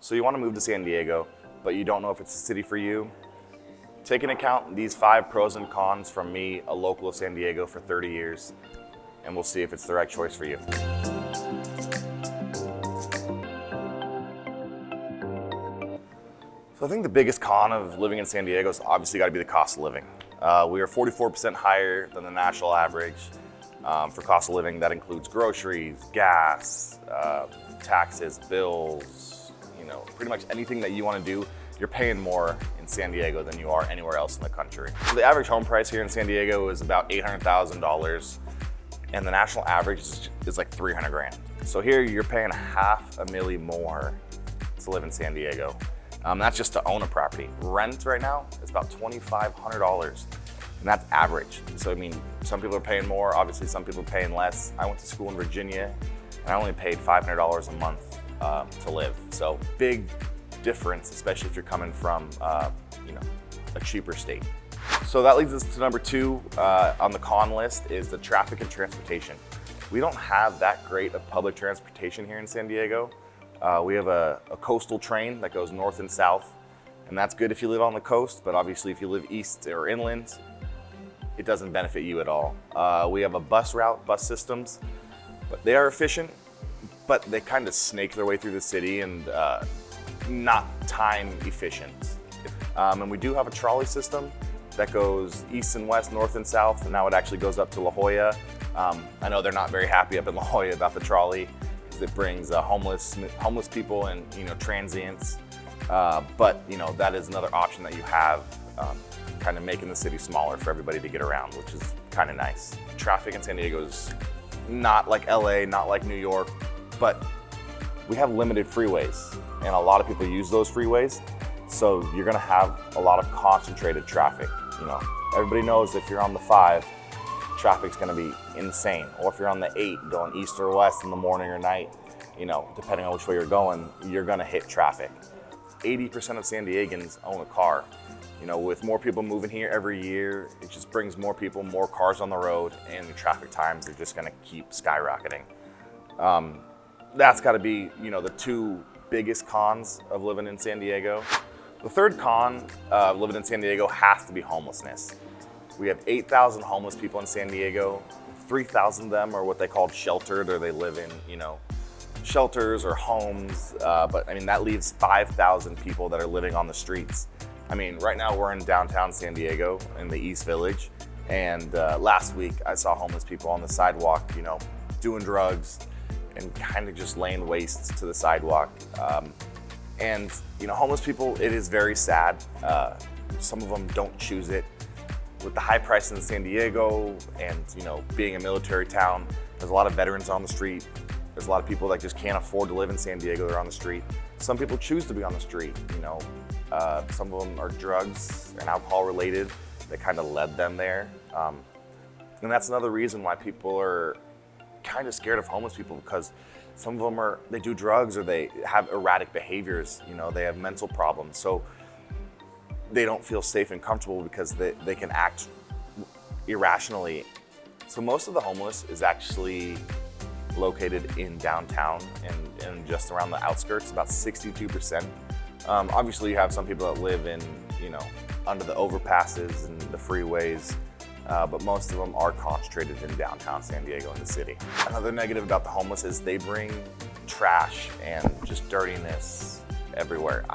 So you want to move to San Diego, but you don't know if it's the city for you. Take into account these 5 pros and cons from me, a local of San Diego for 30 years, and we'll see if it's the right choice for you. So I think the biggest con of living in San Diego is obviously got to be the cost of living. We are 44% higher than the national average for cost of living. That includes groceries, gas, taxes, bills, pretty much anything that you want to do, you're paying more in San Diego than you are anywhere else in the country. So the average home price here in San Diego is about $800,000, and the national average is like 300 grand. So here you're paying $500,000 more to live in San Diego. That's just to own a property. Rent right now is about $2,500, and that's average. So I mean, some people are paying more, obviously some people are paying less. I went to school in Virginia, and I only paid $500 a month to live. So big difference, especially if you're coming from a cheaper state. So that leads us to number 2 on the con list is the traffic and transportation. We don't have that great of public transportation here in San Diego. We have a coastal train that goes north and south, and that's good if you live on the coast, but obviously if you live east or inland, it doesn't benefit you at all. We have a bus systems, but they are efficient, but they kind of snake their way through the city and not time efficient. And we do have a trolley system that goes east and west, north and south, and now it actually goes up to La Jolla. I know they're not very happy up in La Jolla about the trolley. It brings homeless people and transients, but that is another option that you have, kind of making the city smaller for everybody to get around, which is kind of nice. Traffic in San Diego is not like LA, not like New York, but we have limited freeways, and a lot of people use those freeways, so you're gonna have a lot of concentrated traffic. Everybody knows if you're on the 5, traffic's gonna be insane. Or if you're on the 8 going east or west in the morning or night, depending on which way you're going, you're gonna hit traffic. 80% of San Diegans own a car. With more people moving here every year, it just brings more people, more cars on the road, and the traffic times are just gonna keep skyrocketing. That's gotta be, the 2 biggest cons of living in San Diego. The third con of living in San Diego has to be homelessness. We have 8,000 homeless people in San Diego. 3,000 of them are what they call sheltered, or they live in, shelters or homes. But I mean, that leaves 5,000 people that are living on the streets. I mean, right now we're in downtown San Diego in the East Village. And last week I saw homeless people on the sidewalk, doing drugs and kind of just laying waste to the sidewalk. And homeless people, it is very sad. Some of them don't choose it. With the high price in San Diego and being a military town, there's a lot of veterans on the street. There's a lot of people that just can't afford to live in San Diego. They're on the street. Some people choose to be on the street. Some of them are drugs and alcohol related that kind of led them there. And that's another reason why people are kind of scared of homeless people, because some of them they do drugs or they have erratic behaviors. They have mental problems. So they don't feel safe and comfortable because they can act irrationally. So most of the homeless is actually located in downtown and just around the outskirts, about 62%. Obviously you have some people that live in, under the overpasses and the freeways, but most of them are concentrated in downtown San Diego in the city. Another negative about the homeless is they bring trash and just dirtiness everywhere.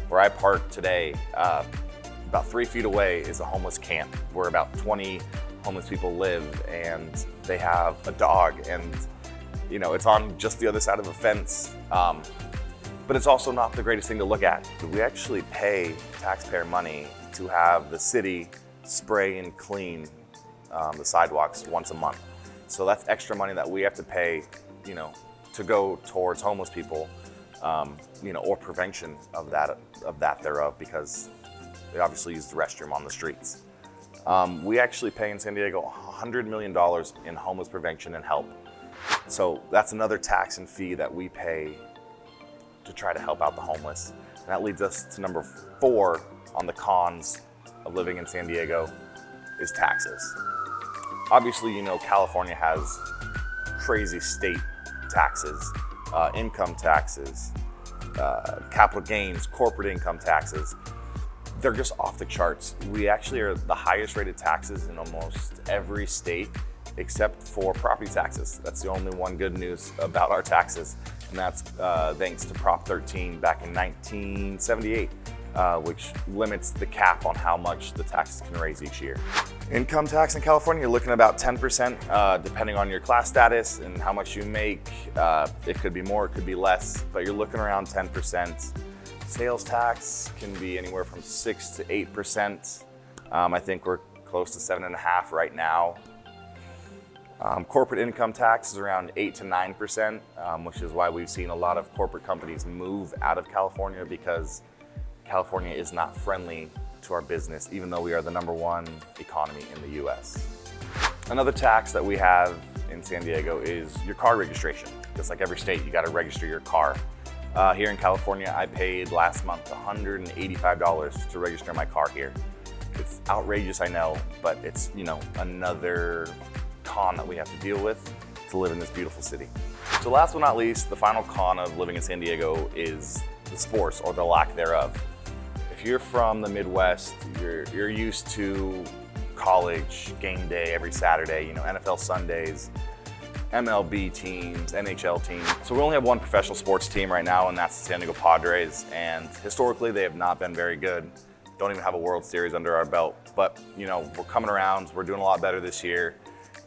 Where I park today, about 3 feet away is a homeless camp where about 20 homeless people live, and they have a dog, and it's on just the other side of a fence. But it's also not the greatest thing to look at. We actually pay taxpayer money to have the city spray and clean the sidewalks once a month. So that's extra money that we have to pay, to go towards homeless people, or prevention of that thereof, because they obviously use the restroom on the streets. We actually pay in San Diego $100 million in homeless prevention and help. So that's another tax and fee that we pay to try to help out the homeless. And that leads us to number 4 on the cons of living in San Diego is taxes. Obviously, California has crazy state taxes, income taxes, capital gains, corporate income taxes. They're just off the charts. We actually are the highest rated taxes in almost every state except for property taxes. That's the only one good news about our taxes, and that's thanks to Prop 13 back in 1978, which limits the cap on how much the taxes can raise each year. Income tax in California, you're looking at about 10%, depending on your class status and how much you make. It could be more, it could be less, but you're looking around 10%. Sales tax can be anywhere from 6 to 8%. I think we're close to 7.5% right now. Corporate income tax is around 8 to 9%, which is why we've seen a lot of corporate companies move out of California, because California is not friendly to our business, even though we are the #1 economy in the US. Another tax that we have in San Diego is your car registration. Just like every state, you got to register your car. Here in California, I paid last month $185 to register my car here. It's outrageous, I know, but it's, another con that we have to deal with to live in this beautiful city. So last but not least, the final con of living in San Diego is the sports, or the lack thereof. If you're from the Midwest, you're used to college game day every Saturday, NFL Sundays, MLB teams, NHL teams. So we only have one professional sports team right now, and that's the San Diego Padres. And historically, they have not been very good. Don't even have a World Series under our belt. But, we're coming around. We're doing a lot better this year.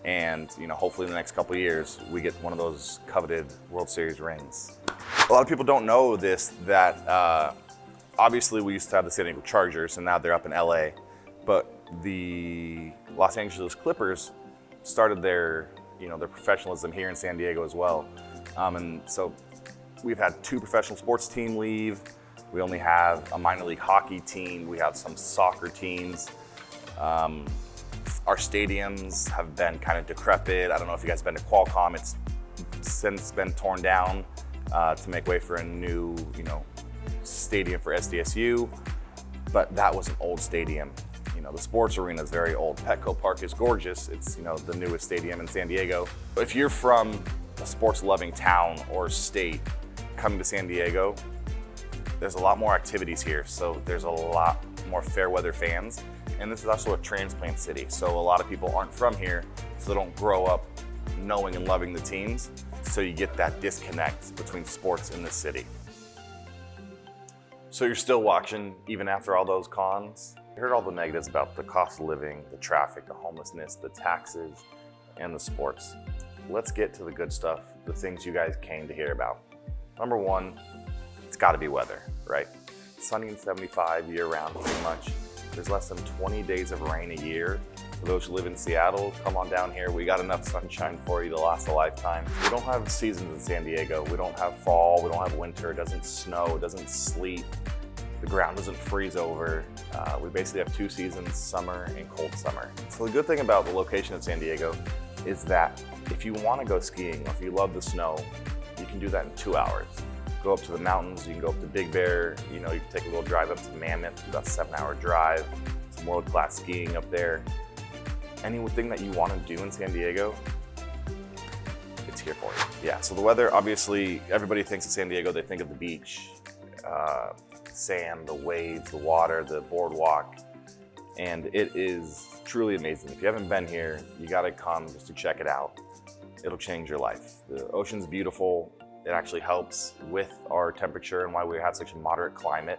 And, hopefully in the next couple of years, we get one of those coveted World Series rings. A lot of people don't know this, that obviously we used to have the San Diego Chargers, and now they're up in LA. But the Los Angeles Clippers started their professionalism here in San Diego as well. And so we've had 2 professional sports teams leave. We only have a minor league hockey team. We have some soccer teams. Our stadiums have been kind of decrepit. I don't know if you guys have been to Qualcomm. It's since been torn down to make way for a new, stadium for SDSU. But that was an old stadium. The sports arena is very old. Petco Park is gorgeous. It's, the newest stadium in San Diego. But if you're from a sports-loving town or state coming to San Diego, there's a lot more activities here. So there's a lot more fair weather fans. And this is also a transplant city. So a lot of people aren't from here, so they don't grow up knowing and loving the teams. So you get that disconnect between sports in this city. So you're still watching even after all those cons? You heard all the negatives about the cost of living, the traffic, the homelessness, the taxes, and the sports. Let's get to the good stuff, the things you guys came to hear about. Number 1, it's gotta be weather, right? Sunny and 75 year round, pretty much. There's less than 20 days of rain a year. For those who live in Seattle, come on down here. We got enough sunshine for you to last a lifetime. We don't have seasons in San Diego. We don't have fall, we don't have winter. It doesn't snow, it doesn't sleet. The ground doesn't freeze over. We basically have 2 seasons, summer and cold summer. So the good thing about the location of San Diego is that if you want to go skiing, or if you love the snow, you can do that in 2 hours. Go up to the mountains, you can go up to Big Bear, you can take a little drive up to Mammoth, about a 7-hour drive, some world-class skiing up there. Anything that you want to do in San Diego, it's here for you. Yeah, so the weather, obviously, everybody thinks of San Diego, they think of the beach, sand, the waves, the water, the boardwalk, and it is truly amazing. If you haven't been here, you gotta come just to check it out. It'll change your life. The ocean's beautiful. It actually helps with our temperature and why we have such a moderate climate,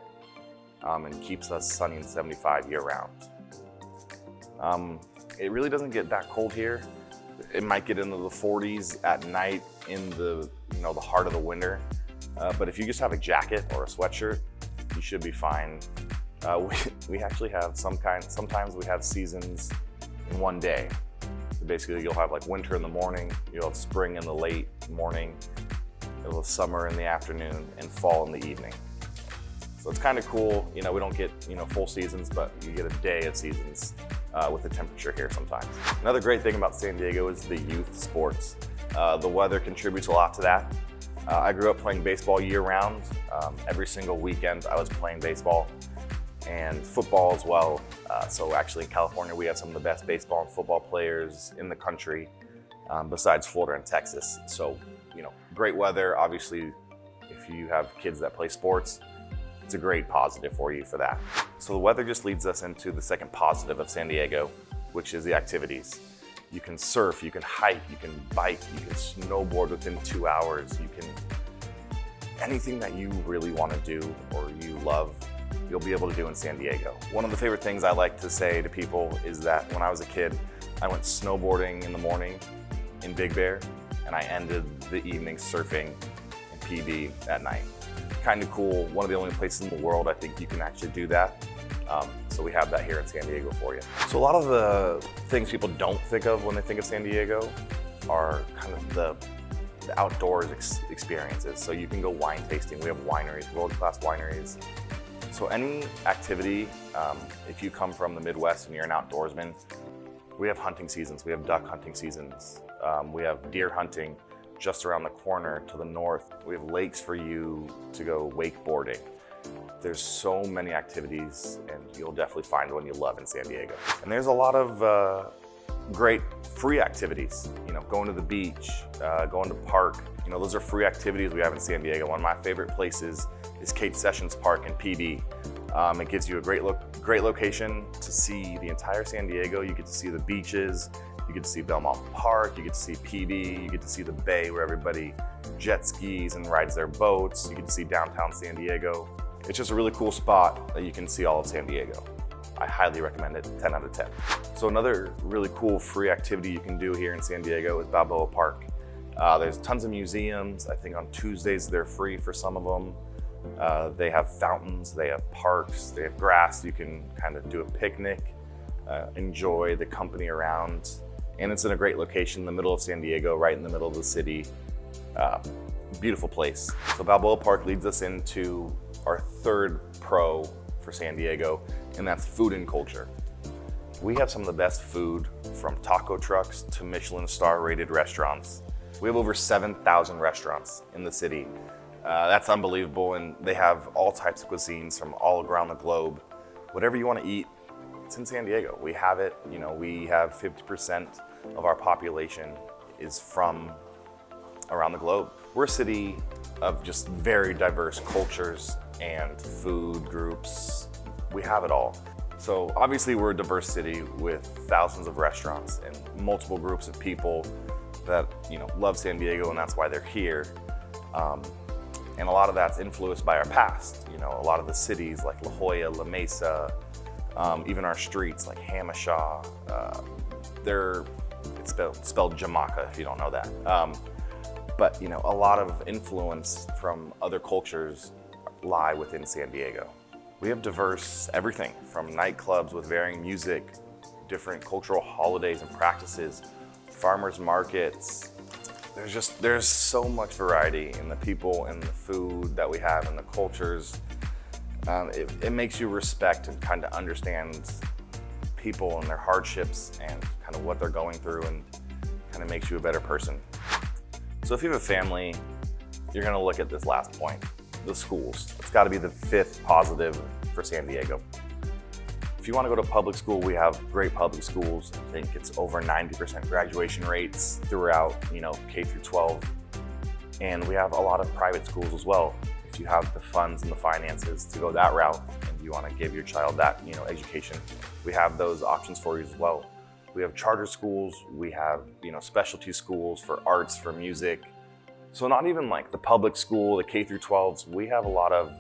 and keeps us sunny and 75 year round. It really doesn't get that cold here. It might get into the 40s at night in the the heart of the winter, but if you just have a jacket or a sweatshirt, you should be fine. We actually have sometimes we have seasons in one day. So basically you'll have like winter in the morning, you'll have spring in the late morning, you'll have summer in the afternoon, and fall in the evening. So it's kind of cool. We don't get full seasons, but you get a day of seasons with the temperature here sometimes. Another great thing about San Diego is the youth sports. The weather contributes a lot to that. I grew up playing baseball year round. Every single weekend I was playing baseball and football as well. So actually in California, we have some of the best baseball and football players in the country, besides Florida and Texas. So, great weather. Obviously, if if you have kids that play sports, it's a great positive for you for that. So the weather just leads us into the second positive of San Diego, which is the activities. You can surf, you can hike, you can bike, you can snowboard within 2 hours. You can, anything that you really want to do or you love, you'll be able to do in San Diego. One of the favorite things I like to say to people is that when I was a kid, I went snowboarding in the morning in Big Bear, and I ended the evening surfing in PB at night. Kind of cool. One of the only places in the world I think you can actually do that. So we have that here in San Diego for you. So a lot of the things people don't think of when they think of San Diego are kind of the outdoors experiences. So you can go wine tasting. We have wineries, world-class wineries. So any activity, if you come from the Midwest and you're an outdoorsman, we have hunting seasons. We have duck hunting seasons. We have deer hunting just around the corner to the north. We have lakes for you to go wakeboarding. There's so many activities, and you'll definitely find one you love in San Diego. And there's a lot of great free activities. You know, going to the beach, going to park. You know, those are free activities we have in San Diego. One of my favorite places is Kate Sessions Park in PB. It gives you a great location to see the entire San Diego. You get to see the beaches, you get to see Belmont Park, you get to see PB, you get to see the bay where everybody jet skis and rides their boats. You get to see downtown San Diego. It's just a really cool spot that you can see all of San Diego. I highly recommend it, 10 out of 10. So another really cool free activity you can do here in San Diego is Balboa Park. There's tons of museums. I think on Tuesdays they're free for some of them. They have fountains, they have parks, they have grass. You can kind of do a picnic, enjoy the company around. And it's in a great location in the middle of San Diego, right in the middle of the city. Beautiful place. So Balboa Park leads us into our third pro for San Diego, and that's food and culture. We have some of the best food, from taco trucks to Michelin star rated restaurants. We have over 7,000 restaurants in the city. That's unbelievable, and they have all types of cuisines from all around the globe. Whatever you want to eat, it's in San Diego. We have it. You know, we have 50% of our population is from around the globe. We're a city of just very diverse cultures and food groups. We have it all. So obviously we're a diverse city with thousands of restaurants and multiple groups of people that, you know, love San Diego, and that's why they're here. And a lot of that's influenced by our past. You know, a lot of the cities like La Jolla, La Mesa, even our streets like Hamishaw, it's spelled Jamaica if you don't know that. But you know, a lot of influence from other cultures lie within San Diego. We have diverse everything from nightclubs with varying music, different cultural holidays and practices, farmers markets. There's so much variety in the people and the food that we have and the cultures. It makes you respect and kind of understand people and their hardships and kind of what they're going through, and kind of makes you a better person. So if you have a family, you're gonna look at this last point, the schools. It's gotta be the fifth positive for San Diego. If you wanna go to public school, we have great public schools. I think it's over 90% graduation rates throughout, you know, K through 12. And we have a lot of private schools as well. If you have the funds and the finances to go that route and you wanna give your child that, you know, education, we have those options for you as well. We have charter schools, we have, you know, specialty schools for arts, for music. So not even like the public school, the K through 12s, we have a lot of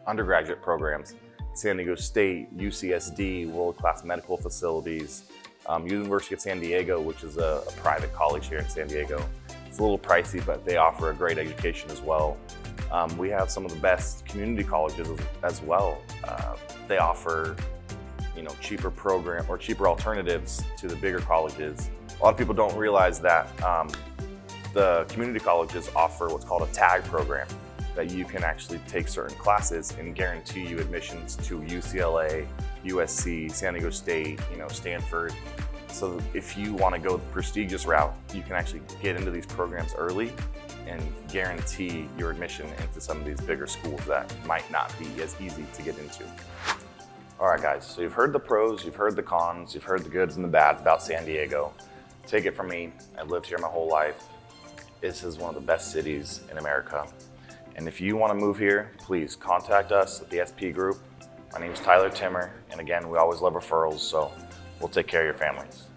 undergraduate programs. San Diego State, UCSD, world-class medical facilities, University of San Diego, which is a private college here in San Diego. It's a little pricey, but they offer a great education as well. We have some of the best community colleges as well. They offer, you know, cheaper alternatives to the bigger colleges. A lot of people don't realize that the community colleges offer what's called a tag program, that you can actually take certain classes and guarantee you admissions to UCLA, USC, San Diego State, you know, Stanford. So if you want to go the prestigious route, you can actually get into these programs early and guarantee your admission into some of these bigger schools that might not be as easy to get into. All right, guys, so you've heard the pros, you've heard the cons, you've heard the goods and the bads about San Diego. Take it from me, I've lived here my whole life. this is one of the best cities in America. And if you want to move here, please contact us at the SP Group. My name is Tyler Timmer, and again, we always love referrals, so we'll take care of your families.